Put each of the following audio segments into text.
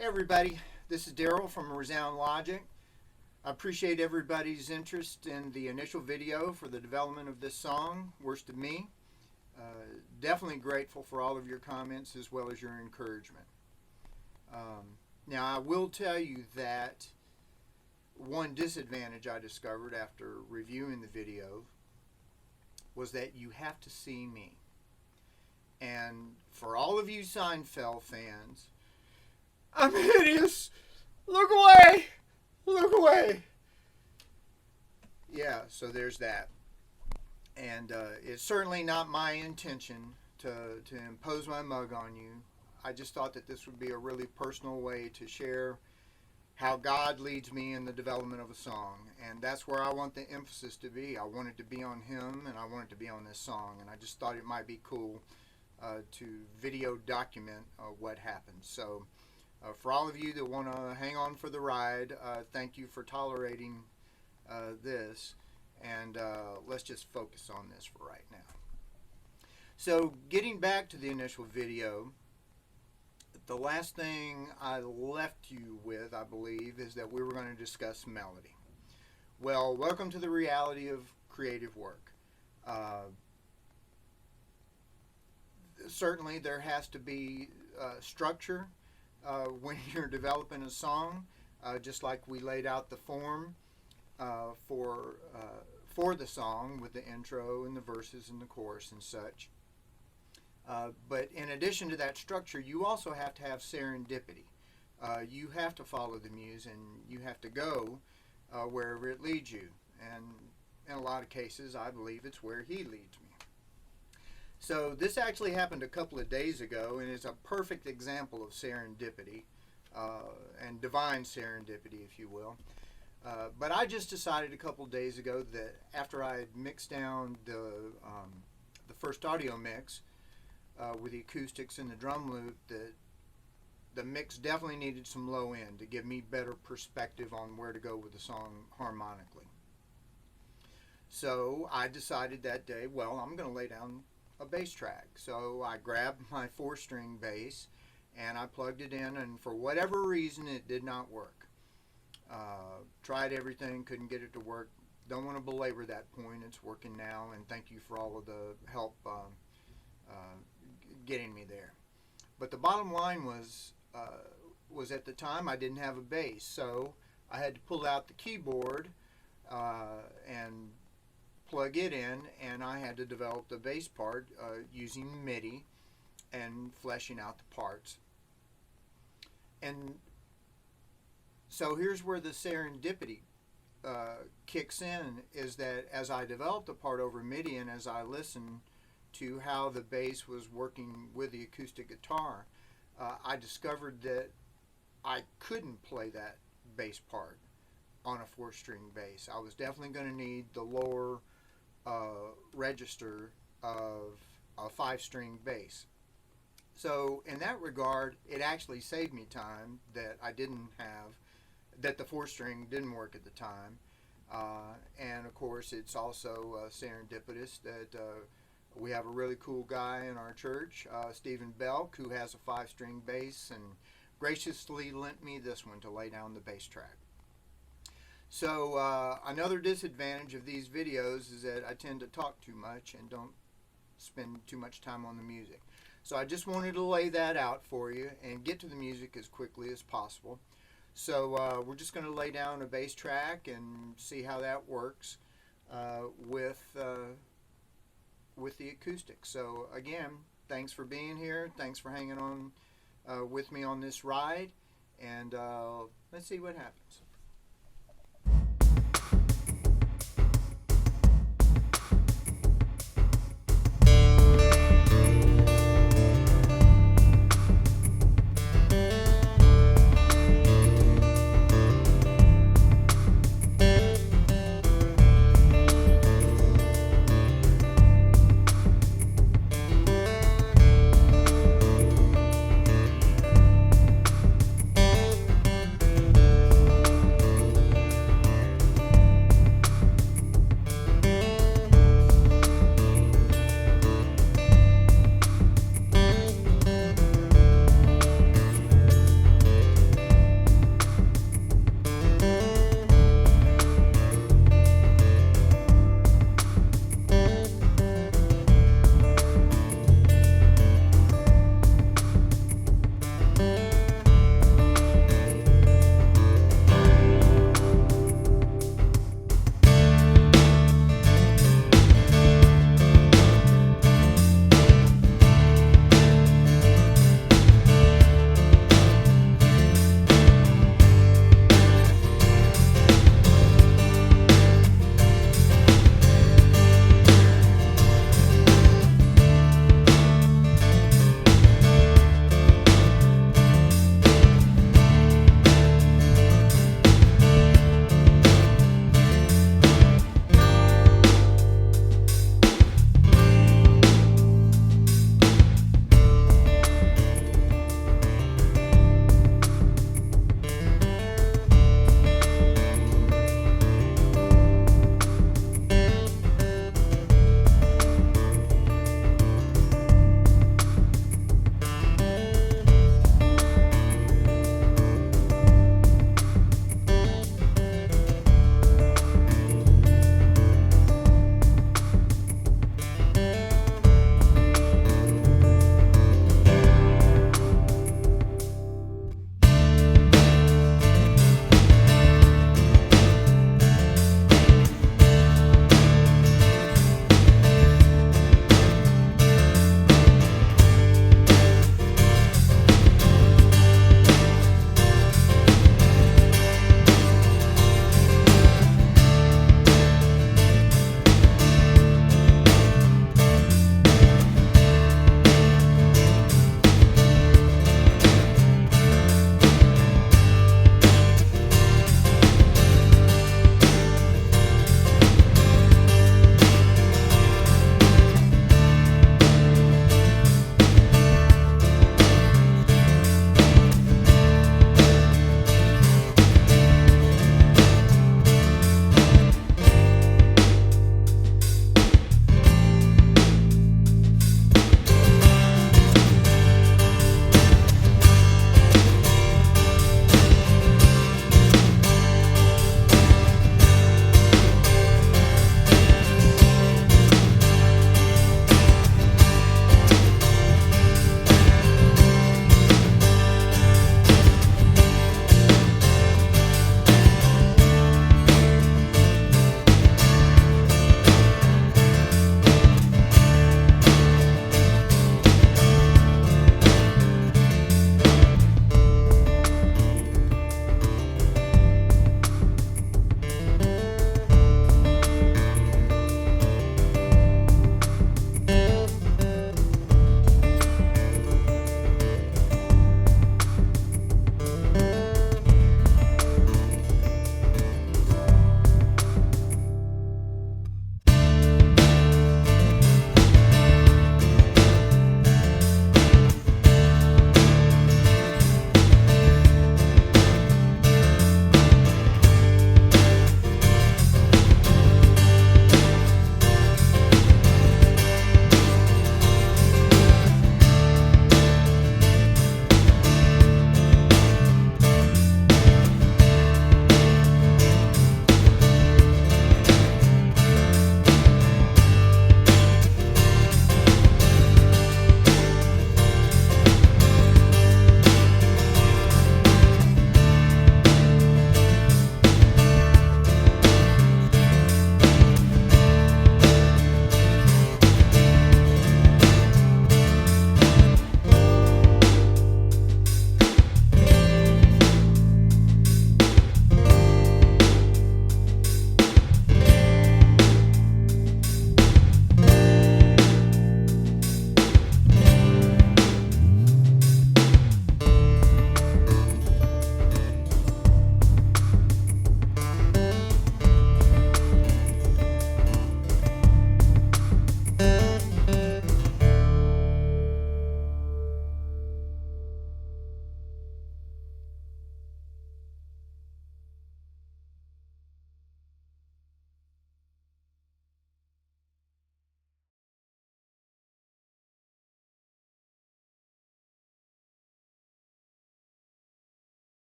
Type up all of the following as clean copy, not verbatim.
Hey everybody, this is Daryl from Resound Logic. I appreciate everybody's interest in the initial video for the development of this song, Worst of Me. Definitely grateful for all of your comments as well as your encouragement. Now I will tell you that one disadvantage I discovered after reviewing the video was that you have to see me. And for all of you Seinfeld fans, I'm hideous! Look away! Look away! Yeah, so there's that. And it's certainly not my intention to impose my mug on you. I just thought that this would be a really personal way to share how God leads me in the development of a song. And that's where I want the emphasis to be. I want it to be on him, and I want it to be on this song. And I just thought it might be cool to video document what happened. So for all of you that want to hang on for the ride, thank you for tolerating this. And let's just focus on this for right now. So getting back to the initial video, the last thing I left you with, I believe, is that we were going to discuss melody. Well, welcome to the reality of creative work. Certainly there has to be structure when you're developing a song, just like we laid out the form for the song with the intro and the verses and the chorus and such. But in addition to that structure, you also have to have serendipity. You have to follow the muse, and you have to go wherever it leads you. And in a lot of cases, I believe it's where he leads me. So this actually happened a couple of days ago, and it's a perfect example of serendipity, and divine serendipity, if you will. But I just decided a couple of days ago that after I had mixed down the first audio mix with the acoustics and the drum loop, that the mix definitely needed some low end to give me better perspective on where to go with the song harmonically. So I decided that day, well, I'm going to lay down a bass track. So I grabbed my 4-string bass and I plugged it in, and for whatever reason it did not work. Tried everything, couldn't get it to work. Don't want to belabor that point. It's working now, and thank you for all of the help getting me there. But the bottom line was at the time I didn't have a bass, so I had to pull out the keyboard and plug it in, and I had to develop the bass part using MIDI and fleshing out the parts. And so here's where the serendipity kicks in, is that as I developed the part over MIDI and as I listened to how the bass was working with the acoustic guitar, I discovered that I couldn't play that bass part on a 4-string bass. I was definitely going to need the lower register of a 5-string bass. So in that regard, it actually saved me time that I didn't have, that the 4-string didn't work at the time. And of course, it's also serendipitous that we have a really cool guy in our church, Stephen Belk, who has a 5-string bass and graciously lent me this one to lay down the bass track. So another disadvantage of these videos is that I tend to talk too much and don't spend too much time on the music. So I just wanted to lay that out for you and get to the music as quickly as possible. So we're just going to lay down a bass track and see how that works with the acoustics. So again, thanks for being here. Thanks for hanging on with me on this ride, and let's see what happens.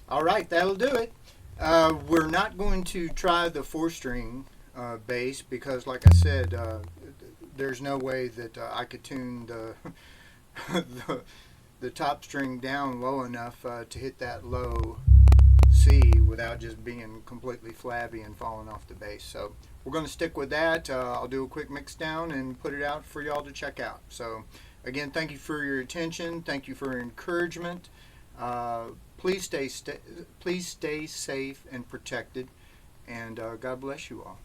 All right, that'll do it. We're not going to try the 4-string bass because, like I said, there's no way that I could tune the top string down low enough to hit that low C without just being completely flabby and falling off the bass. So we're going to stick with that. I'll do a quick mix down and put it out for y'all to check out. So again, thank you for your attention. Thank you for your encouragement. Please stay safe and protected, and God bless you all.